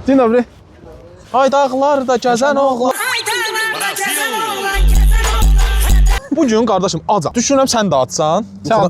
Dzień dobry. Ay dağlarda gəzən oğlan. Bugün qardaşım acam. Düşünürəm sən də acsan.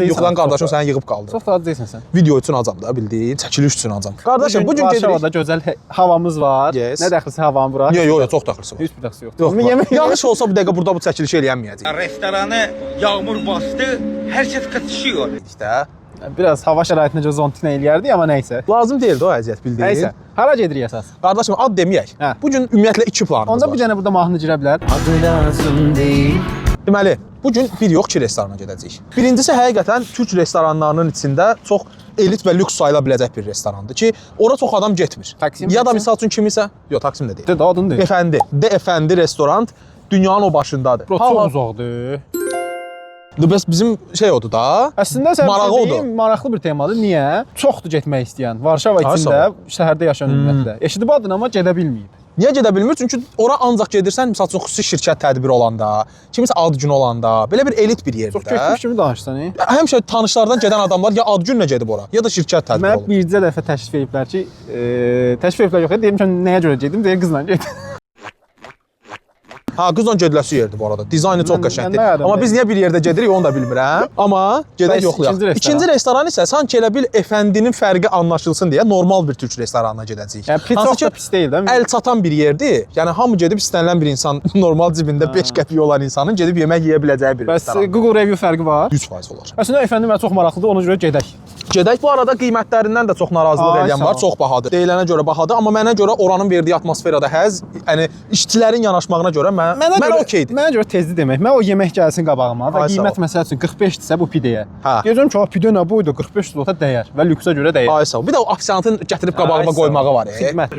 Yoxlan qardaşım səni yığıb qaldı. Çox da ac deyilsən sən. Video üçün acam da bildiyin, çəkiliş üçün acam. Qardaşım bugün Varşavada gözəl havamız var. Yes. Nə dəxlisi havanın bura? Yox, çox daxlısı var. Heç bir dəxlisi yoxdur. Yox, Yemək yanlış olsa bu dəqiqə burada bu çəkilişi eləyənməyəcək. Restoranı yağmur bastı, herkes kaçışıyor. İşte. biraz hava şəraitinə görə zontina eləyərdik, amma nəysə. Lazım deyildi o əziyyət bildiyin. Nəysə. Hara gedirik əsas? Qardaşım ad deməyək. Hə. Bugün ümumiyyətlə 2 planımız Onda var. bir dənə burada mahnı girə bilər. Adı lazım değil. Deməli, bugün bir yox 2 restorana gedəcəyik. Birincisi həqiqətən türk restoranlarının içində çox elit və lüks sayıla biləcək bir restorandır ki, ora çox adam getmir. Taksim ya da getsin? misal üçün kimisə, yox Taksim də deyil. De adını de. Efəndi, De Efəndi restoran dünyanın o başındadır. Bro, çox uzaqdır. Bəs bizim şey odur da. Əslində sən Marağı odur. maraqlı bir temadır. Niyə? Çoxdur getmək istəyən. Varşava içində, şəhərdə yaşayan ümumiyyətlə. Eşidib adını amma gedə bilməyib. Niyə gedə bilmir? Çünki ora ancaq gedirsən, misal üçün xüsusi şirkət tədbiri olanda, kimisə ad günü olanda, belə bir elit bir yerdir Çox də. getmiş kimi danışsan. Həmişə tanışlardan gedən adamlar ya ad günlə gedib ora, ya da şirkət tədbiri Mənə olur. bircə dəfə təklif ediblər ki, təklif ediblər yox, deyim ki, nəyə görə gedim? Deyir qızla get. Ha, qızla gediləsi yerdir bu arada. Dizaynı çox qəşəngdir. mən Amma biz niyə bir yerdə gedirik, onu da bilmirəm. Amma gedək Bəs yoxlayaq. ikinci restoran? İkinci restoran isə sanki elə bil Efəndinin fərqi anlaşılsın deyə normal bir türk restoranına gedəcəyik. Yəni pis çox da pis deyil də. Əl çatan bir yerdir. Yəni hamı gedib istənilən bir insan, normal cibində 5 qəpik olan insanın gedib yemək yeyə biləcəyi bir Bəs restoran. Google review fərqi var. 100% olar. Əslində əfəndim mənə çox maraqlıdır, ona görə gedək. Gedək bu arada qiymətlərindən də çox narazılıq Ay, edən sağ var, ol. çox bahadır. Deyilənə görə bahadır, amma mənə görə oranın verdiyi atmosferada həzz, yəni işçilərin yanaşmağına görə mənə okeydir. Mənə görə tezli demək. Mən o yemək gəlsin qabağıma və Ay, sağ qiymət ol. məsəl üçün 45-dirsə bu pidəyə. Hə. Deyəcəm ki, pide nə boyda 45 zlota dəyər və lüksə görə dəyər. Ay sağ ol. Bir də o ofisiantın gətirib qabağıma qoymağı var. Xidmət.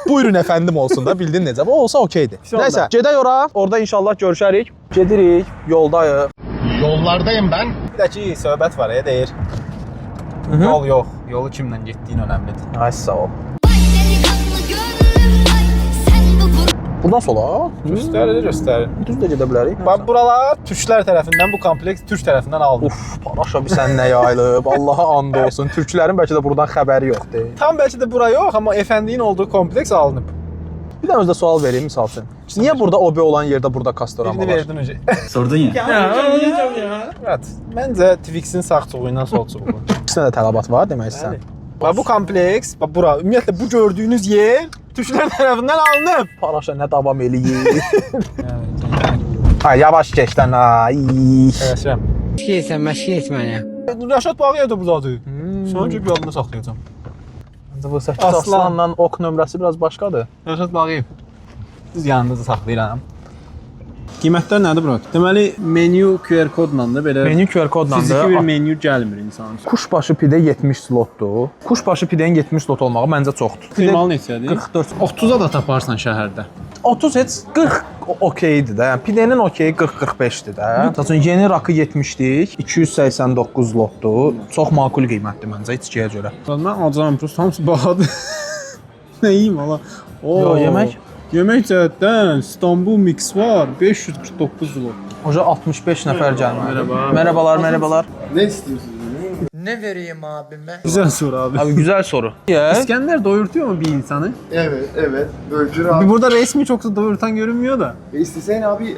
Buyurun əfəndim olsun da, bildin necə? O olsa okeydir. oldu. Nəysə, gedək ora. Orada inşallah görüşərik. Gedirik, yoldayıq. Yollardayım ben. Bir də ki, söhbət var ya, deyir. Yol yox, yolu kimlə getdiyin önəmlidir. Ay sağ ol. Delikanlı gönlüm ay sen bu Buradan sola. Göstərir. Düz də gedə bilərik. Bax buralar türklər tərəfindən, bu kompleks türk tərəfindən alınıb. Uf, paraşa bir sən nə yayılıb. Allaha and olsun. Türklərin bəlkə də buradan xəbəri yoxdur. Tam bəlkə də bura yox, amma əfəndiyin olduğu kompleks alınıb. Bir də özdə sual vereyim misal üçün. Niyə burada OB olan yerdə burada Kastorama Birini var? verdin önce. Sordun ya. Evet. Məncə Twix-in sağ çubuğu ilə sol çubuğu. İkisinə də tələbat var demək istəyirsən. Bax bu kompleks, bax bura, ümumiyyətlə bu gördüyünüz yer türklər tərəfindən alınıb. Paraşa nə davam eləyir. Ay yavaş keç lan. Ay. Eləşirəm. Məşqi et mənə. Rəşad Bağıyev də burdadır. Sonra bir adını saxlayacağam. Bu 8 Aslan. aslanla ok nömrəsi biraz başqadır. Rəşad Bağıyev. Düz yanınızda saxlayıram. Qiymətlər nədir bura? Deməli menyu QR kodla da belə Menü QR kodla fiziki bir da menyu gəlmir insanın. kuşbaşı pidə 70 slotdur. Kuşbaşı pidənin 70 slot olmağı məncə çoxdur. Normal neçədir? 44. 30-a da taparsan şəhərdə. 30 heç 40 okeydir də. Yəni pidənin okeyi 40-45-dir də. Məsələn yeni rakı 70-lik, 289 slotdur. Çox makul qiymətdir məncə içkiyə görə. Mən alacağam, prosta hamısı bahadır. Nə yeyim ala? Yo, yemək? Yemək cəhətdən İstanbul mix var, 549 zlot. Oca 65 nəfər gəlməli. Merhaba. Merhabalar, merhabalar. Ne istiyorsunuz? Ne vereyim abime? Güzel soru abi. Abi güzel soru. Yes. İskender doyurtuyor mu bir insanı? Evet. Öldür abi. Bir burada resmi çok doyurtan görünmüyor da. İstesen abi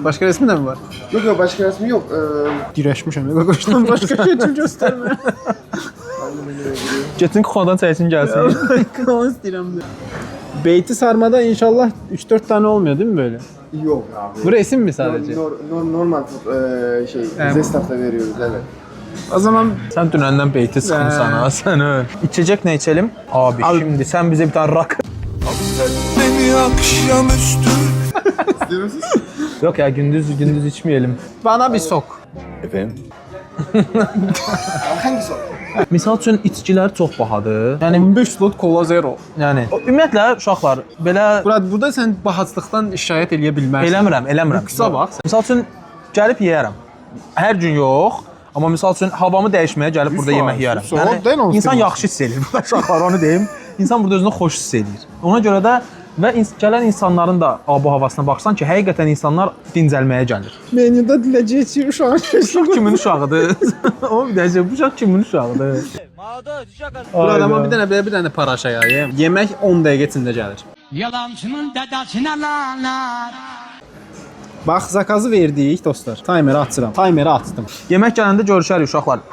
Başka resmi de mi var? yok başka resmi yok. Direşmişim. Yok koştan başka şey için gösterme. Getin kuxadan çəksin gəlsin. Kanal istirəm de. Beyti sarmada inşallah 3-4 tane olmuyor değil mi böyle? Yok abi. Bu resim mi sadece? Normal Evet. Zestafta veriyoruz evet. O zaman Sən dünəndən beyti sıxmısan ha, sən öl. İçecek nə içelim? Abi, şimdi sən bizə bir tane rak. İstiyor musunuz? Yok ya gündüz içmeyelim. bana bir sok. Hangisi o? Misal üçün içkilər çox bahadır. Yəni 15 slot kola zero. yəni ümumiyyətlə uşaqlar belə Burada sen bahatsızlıktan şikayet eləyə bilməzsən. eləmirəm. Qısa bax. Misal üçün gəlib yeyərəm. Hər gün yox. Amma misal üçün havamı dəyişməyə gəlib burada 100%, yemək yeyərəm. 100%. O insan deyil, yaxşı hiss eləyir. Bu uşaqlar onu deyim. İnsan burada özünü xoş hiss eləyir. Ona görə də və gələn insanların da abu-havasına baxsan ki, həqiqətən insanlar dincəlməyə gəlir. Menyuda diləcəyi uşaq. Uşaq kimin uşağıdır? O bir də bu uşaq kimin uşağıdır? Bu adama bir dənə paraşa yayım. Yemək 10 dəqiqə içində gəlir. Yalancının dədəsinə lanet. Bax, zakazı verdik dostlar. Timeri açıram. Timeri açdım. Yemək gələndə görüşərik uşaqlar.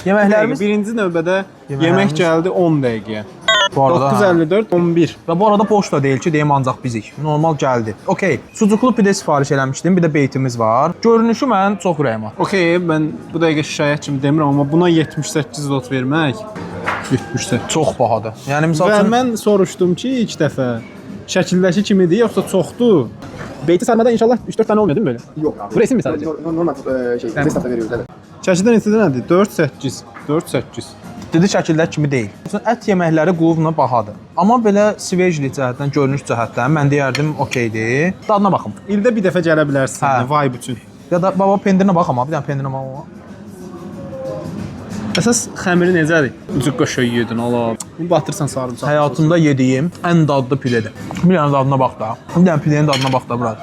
Yeməklərimiz Birinci növbədə yemək gəldi 10 dəqiqəyə. bu arada 9:54 11. və bu arada poçta deyil ki, deyim ancaq bizik. Normal gəldi. Okay, sucuklu pide sifariş eləmişdim. Bir də beytimiz var. Görünüşü mən çox ürəyimə atdı. Okay, mən bu dəqiqə şikayət kimi demirəm, amma buna 78 lot vermək 78. Çox bahadır. Yəni misal Və üçün mən soruşdum ki, ilk dəfə şəkildəki kimidir, yoxsa çoxdur? Beyti sarmada inşallah 3-4 dənə olmuyor değil mi böyle? Yok abi. Bu resim mi sadece? Normal Teslat'ta veriyoruz evet. Şəkildə neçə nədir? 4-8. 4-8. dedi şəkillər kimi deyil. Ət yeməkləri quluvla bahadır. Amma belə svejli cəhətdən, görünüş cəhətdən mən deyərdim okeydir. Dadına baxım. İldə bir dəfə gələ bilərsən, Hə. vibe üçün. Ya da baba pendirinə bax amma bir dənə pendirinə bax. Əsas xəmiri necədir? Ucu qoşa yedin, Allah. Bunu batırsan sarımsaq. Həyatımda yediyim ən dadlı pidedir. Bir dənə dadına bax da. Bir dənə pidenin dadına bax da bura.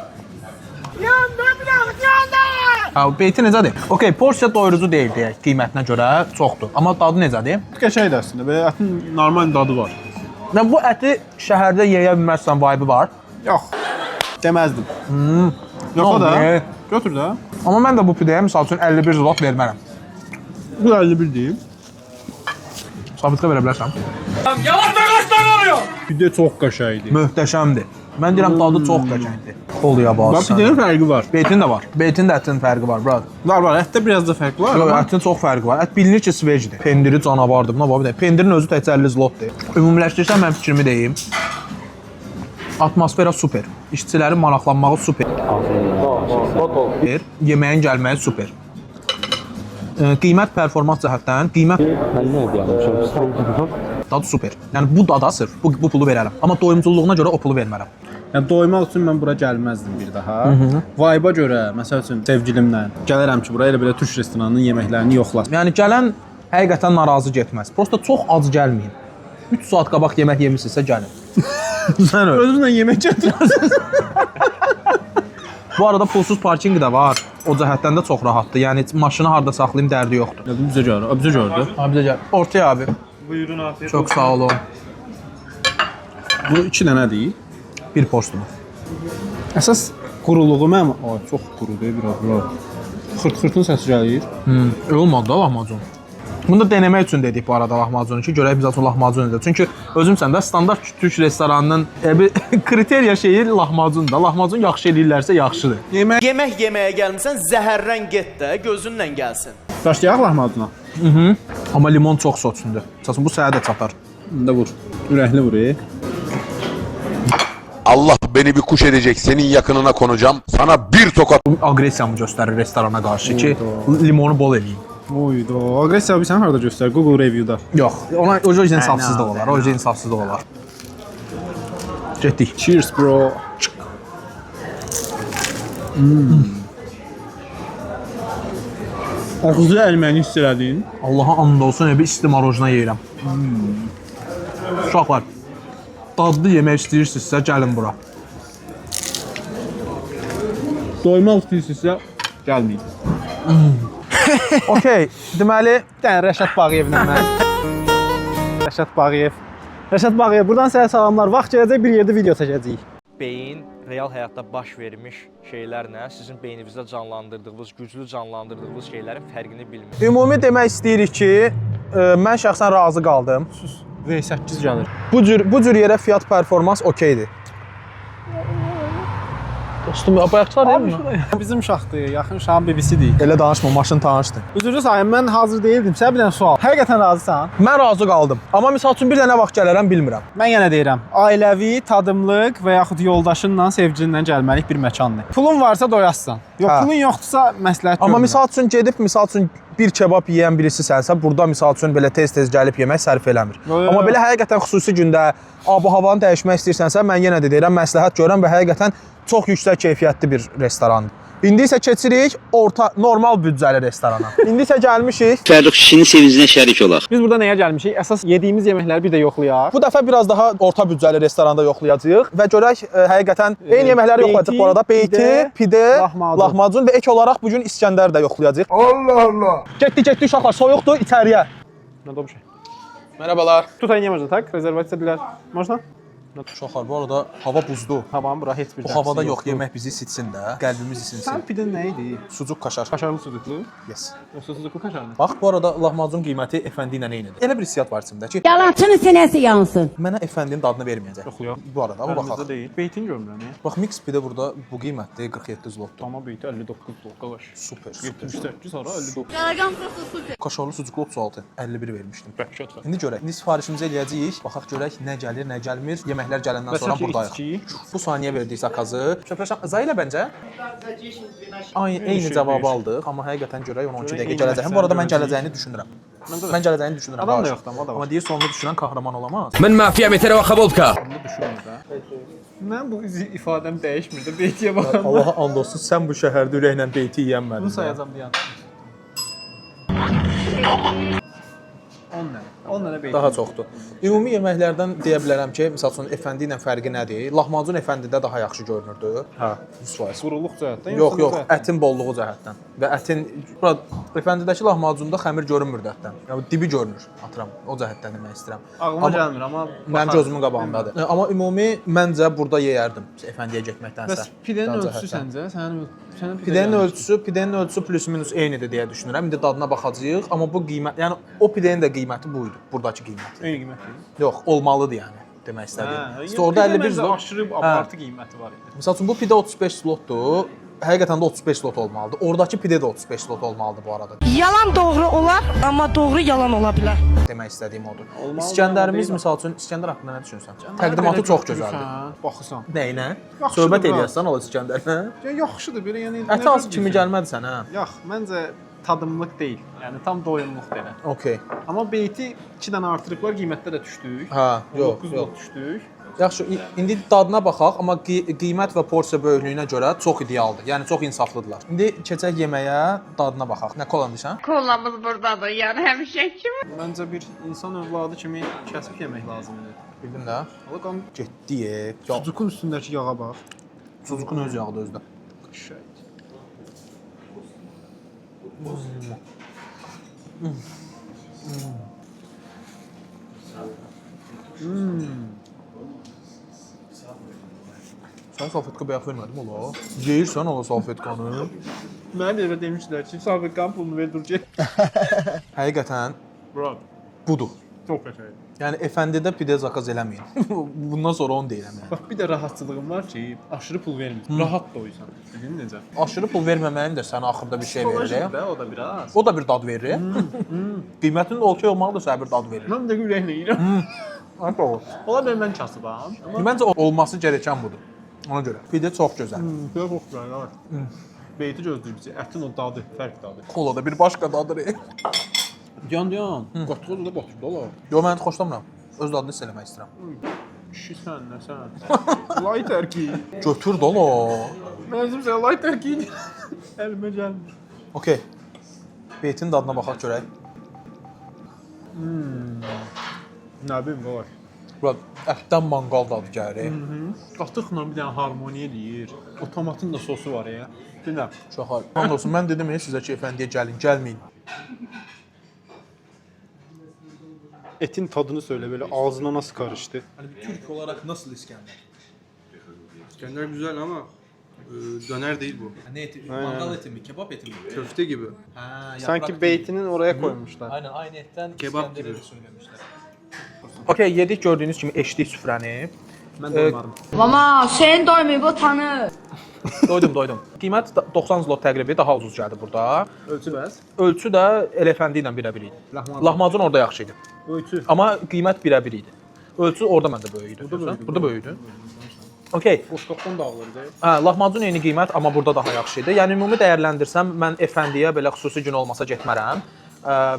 Hə, beyti necədir? Okay, porsiya doyurucu deyil deyək, qiymətinə görə çoxdur. Amma dadı necədir? Qəşəngdir əslində. Belə ətin normal dadı var. Və bu əti şəhərdə yeyə bilməzsən vibe var. Yox. Deməzdim. Yox o da. Götür də. Amma mən də bu pidəyə misal üçün 51 zlot vermərəm. Bu 51 deyil. Sabitə verə bilərsən. Bir də çox qəşəngdir. Möhtəşəmdir. Mən deyirəm dadı çox qəşəngdir. Oluya Bax, bax. bir dənə fərqi var. Beytin də var. Beytin də ətinin fərqi var, brad. Var, ətdə biraz da fərq var. Yox, Amma ətin çox fərqi var. Ət bilinir ki, svejdir. Pendiri canavardır. Buna bax bir də. Pendirin özü təkcə 50 zlotdur. Ümumiləşdirsəm mən fikrimi deyim. Atmosfera super. İşçilərin maraqlanmağı super. Yeməyin gəlməyi super. Qiymət performans cəhətdən qiymət dadı super. Yəni bu dada sırf bu pulu verərəm. Amma doyumculuğuna görə o pulu vermərəm. yəni doymaq üçün mən bura gəlməzdim bir daha. Vibe-a görə, məsəl üçün sevgilimlə gələrəm ki, bura elə belə türk restoranının yeməklərini yoxlasın. Yəni gələn həqiqətən narazı getməz. Prosta çox az gəlməyin. 3 saat qabaq yemək yemisinizsə gəlin. Sən öyle. Özünlə yemək gətirəsən. Bu arada pulsuz parkinq də var. O cəhətdən də çox rahatdır. Yəni maşını harda saxlayım dərdi yoxdur. Bizə görə, bizə gördü. Abi bizə gəl. Ortaya abi. Buyurun afiyet. Çox sağ olun. Bu 2 dənədir. Bir porsiyonu. Əsas quruluğu mənim, çox qurudur biraz. Xırt-xırtın səsi gəlir. Olmadı da lahmacun. Bunu da denemək üçün dedik bu arada lahmacunu ki, görək biz üçün lahmacun edir. Çünki özümsən də standart türk restoranının bir kriteriya şeyi lahmacundur. Lahmacun yaxşı eləyirlərsə yaxşıdır. Yemək yeməyə gəlmisən, zəhərlən get də, gözünlə gəlsin. Başlayaq lahmacuna. Amma limon çox soçundur. Məsələn bu səhər də çatar. İndə vur. Ürəkli vur. Allah beni bir kuş edecek, senin yakınına konacağım. Sana bir tokat. Aqressiyamı göstərir restorana qarşı ki, limonu bol eləyim. Oyda, aqressiya sən harda göstər? Google review-da. Yox, ona o yüzden insafsızlıq olar. O yüzden insafsızlıq olar. Getdik. Cheers bro. Ağzı əlməni hiss elədin. Allaha and olsun bir isti marojna yeyirəm. Uşaqlar, dadlı yemək istəyirsinizsə gəlin bura. Doymaq istəyirsinizsə gəlməyin. Okay, deməli Dən Rəşad Bağıyevlə mən. Rəşad Bağıyev. Rəşad Bağıyev, buradan sənə salamlar. Vaxt gələcək bir yerdə video çəkəcəyik. Beyin real həyatda baş vermiş şeylərlə sizin beyninizdə canlandırdığınız, güclü canlandırdığınız şeylərin fərqini bilmir. ümumi demək istəyirik ki, mən şəxsən razı qaldım. V8 gəlir. Bu cür yerə fiyat performans okeydir. Dostum, bayaqlar deyil mi? Bizim uşaqdır, yaxın uşağın bebisidir. Elə danışma, maşın tanışdır. Üzrlü sayın, mən hazır deyildim. Sənə bir dənə sual. Həqiqətən razısan? Mən razı qaldım. Amma misal üçün bir dənə vaxt gələrəm bilmirəm. Mən yenə deyirəm, ailəvi, tadımlıq və yaxud yoldaşınla, sevgilinlə gəlməlik bir məkandır. Pulun varsa doyassan. Yox, Hə. pulun yoxdursa məsləhət Amma görmürəm. misal üçün gedib, misal üçün bir kebab yeyən birisisənsə, burada misal üçün belə tez-tez gəlib yemək sərf eləmir. Amma belə həqiqətən xüsusi gündə ab-havanı dəyişmək istəyirsənsə, mən yenə də deyirəm, məsləhət görürəm və həqiqətən çox yüksək keyfiyyətli bir restorandır. İndi isə keçirik orta, normal büdcəli restorana. İndi isə gəlmişik. Fərrux kişinin sevincinə şərik olaq. Biz burada nəyə gəlmişik? Əsas yediyimiz yeməkləri bir də yoxlayaq. Bu dəfə biraz daha orta büdcəli restoranda yoxlayacağıq və görək həqiqətən eyni yeməkləri yoxlayacağıq bu arada. Beyti, pide, lahmacun və ek olaraq bu gün İskəndər də yoxlayacağıq. Allah Allah. Getdik uşaqlar, soyuqdur, içəriyə. На добре. Merhabalar. Tutaj nie można, tak? Rezerwacja dla... Można? Uşaqlar, bu arada hava buzdu. Havanın bura heç bir Bu dəxli havada yox, yoxdur. yemək bizi sitsin də, qəlbimiz isinsin. Sən pidin nə idi? Sucuk kaşar. Kaşarlı sucuklu. Yes. Yoxsa sucuklu kaşarlı? Bax, bu arada lahmacun qiyməti Efendi ilə eynidir. Elə bir hissiyat var içimdə ki, Yalançının sinəsi yansın. mənə Efendinin dadını verməyəcək. Yox ya. Bu arada, amma Əlimizdə baxaq. deyil. Beytin görmürəm ya. Bax, mix pide burada bu qiymətdir 47 zlotdur. Tamam beyti 59 zlot qalaş. Super, super. 78 sonra 59. Kaşarlı sucuklu 36, 51 vermişdim. Bəhşət var. İndi görək. İndi sifarişimizi eləyəcəyik. Baxaq görək nə gəlir, nə gəlmir. Yeməklər gələndən sonra buradayıq. Bu saniyə verdik zakazı. Przepraszam, za ile będzie? Eyni cavabı aldıq, amma həqiqətən görək 10-12 dəqiqə gələcək. Bu arada mən gələcəyini düşünürəm. Mən gələcəyini düşünürəm. Adam da yoxdur, o da var. Amma deyir sonunu düşünən qəhrəman olamaz. من مافيا متر وخبولكا Mən bu ifadəm dəyişmir də beytiyə baxanda. Allaha and olsun, sən bu şəhərdə ürəklə beyti yeyənmədin. Bunu sayacağım deyə. 10 dənə beyti. Daha çoxdur. Ümumi yeməklərdən deyə bilərəm ki, məsəl üçün Efendi ilə fərqi nədir? Lahmacun Efendidə daha yaxşı görünürdü. Hə. 100%. Quruluq cəhətdən Yox, yox, ətin bolluğu cəhətdən. Və ətin Efendidəki lahmacunda xəmir görünmür ətdən. Yəni dibi görünür, atıram. O cəhətdən demək istəyirəm. Ağlıma gəlmir, amma Mənim gözümün qabağındadır. Amma ümumi məncə burada yeyərdim Efendiyə getməkdənsə. bəs pidənin Daha ölçüsü cəhətdən. səncə? Sənin Pidənin ölçüsü plus minus eynidir deyə düşünürəm. İndi dadına baxacağıq, amma bu qiymət, yəni o pidənin də qiyməti bu idi, burdakı qiyməti. eyni qiymətli. Yox, olmalıdır yəni demək istədim. İşte orada 51 zlot. aşırı abartı qiyməti var idi. Məsəl üçün bu pidə 35 zlotdur. Həqiqətən də 35 zlot olmalıdır. Oradakı pidə də 35 zlot olmalıdır bu arada. Yalan doğru olar, amma doğru yalan ola bilər. Demək istədiyim odur. İskəndərimiz məsəl üçün İskəndər haqqında nə düşünürsən? Təqdimatı çox gözəldir. Baxırsan. Nəyinə? Yaxşıdır Söhbət bura. eləyəsən o İskəndərlə. Ya yaxşıdır belə, yəni. Əti az kimi gəlmədi sənə. Yox, məncə tadımlıq deyil. Yəni tam doyumluq belə. Okay. Amma beyti 2 dənə artırıq var, qiymətdə də düşdük. Hə, yox, 9 yox. zlot düşdük. Yaxşı, indi dadına baxaq, amma qiymət və porsiya böyüklüyünə görə çox idealdır. Yəni çox insaflıdırlar. İndi keçək yeməyə, dadına baxaq. Nə kolan deyirsən? Kollamız buradadır, yəni həmişə kimi. Məncə bir insan övladı kimi kəsib yemək lazımdır. Bildin də? Balıqam Getdi. sucukun üstündəki yağa bax. Sucukun öz yağıdır özdə. Qəşəng. Sən salfetka bayaq vermədim ola. Yeyirsən ola salfetkanı. Mənə elə demişdilər ki, sabıqan pulunu ver dur get. Həqiqətən Bro, budur. çox qəşəng. Yəni Efendidə pidə zakaz eləməyin. Bundan sonra onu deyirəm yəni. Bax bir də rahatçılığım var ki, aşırı pul vermir. Rahat doyusan. Bildin necə? Aşırı pul verməməyin də sənə axırda bir şey verir. Də o da biraz. O da bir dad verir. Qiymətinin də okey olmağı da sənə bir dad verir. Mən də ürəklə yeyirəm. Doğru. Ola bilər mən kasıbam. Məncə olması gerəkən budur. Ona görə. Pidə çox gözəl. Çox xoşdur var. Beyti gözləyir bizi. Ətin o dadı, fərq dadı. Kola da bir başqa dadır. Yan. Qatqoz da batırdı ola. Yo, mən xoşlamıram. Öz dadını hiss eləmək istəyirəm. Kişi sən, nə sən? Light erki. Götür də la. Mənim sən light erki. Əlimə gəlmir. Okay. Beytin dadına baxaq görək. Nə bilim, var. Bura ətdən manqal dadı gəlir. Qatıqla bir dənə harmoniya eləyir. O tomatın da sosu var ya. Bilməm. Çox har. And olsun, mən dedim sizə ki, Efendiyə gəlin, gəlməyin. Etin tadını söyle böyle ağzına nasıl karıştı? Hani bir Türk olarak nasıl İskender? İskender güzel ama döner değil bu. Ne eti? Mangal eti mi? Kebap eti mi? Köfte gibi. Ha, Sanki beytinin oraya koymuşlar. Aynen aynı etten Kebap İskender'i gibi. de söylemişler. Okey, yedik gördüğünüz gibi eşlik süfrəni. Ben doymadım. Mama, sen doymayıb o tanı. Doydum. Qiymət 90 zlot təqribi daha ucuz gəldi burada. Ölçü bəs. Ölçü də Elefendi ilə birə-bir idi. Lahmacun orada yaxşı idi. Ölçü. Amma qiymət birə-bir idi. Ölçü orada məndə böyük idi. Burada böyük idi. Okey. Boşqabdan dağılırdı. Hə, lahmacun eyni qiymət, amma burada daha yaxşı idi. Yəni ümumi dəyərləndirsəm, mən Efendiyə belə xüsusi gün olmasa getmərəm.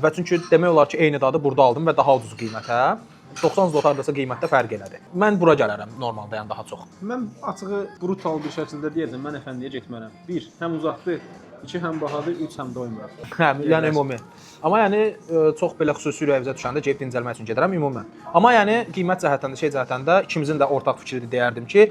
Və çünki demək olar ki, eyni dadı burada aldım və daha ucuz qiymətə. 90 zlot hardasa qiymətdə fərq elədi. Mən bura gələrəm normalda, yəni daha çox. Mən açığı brutal bir şəkildə deyəcəm, mən Əfəndiyə getmərəm. 1, həm uzaqdır, 2 həm bahadır, 3 həm doymur. Hə, yəni ümumi. Amma yəni çox belə xüsusi ürəyimizə düşəndə gedib dincəlmək üçün gedirəm ümumən. Amma yəni qiymət cəhətdən də, şey cəhətdən də ikimizin də ortaq fikridir deyərdim ki,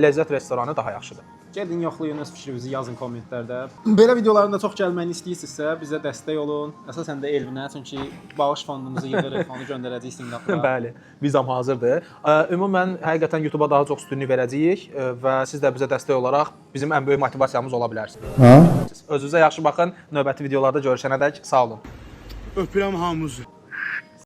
Ləzzət restoranı daha yaxşıdır. Gedin yoxlayın, öz fikrinizi yazın kommentlərdə. Belə videoların da çox gəlməyini istəyirsinizsə, bizə dəstək olun. Əsasən də Elvinə, çünki bağış fondumuzu yığırıq, onu göndərəcəyik Singapura. Bəli, vizam hazırdır. Ümumən həqiqətən YouTube-a daha çox üstünlük verəcəyik və siz də bizə dəstək olaraq bizim ən böyük motivasiyamız ola bilərsiniz. Özünüzə yaxşı baxın. Növbəti videolarda görüşənədək sağ olun. Öpürəm hamınızı.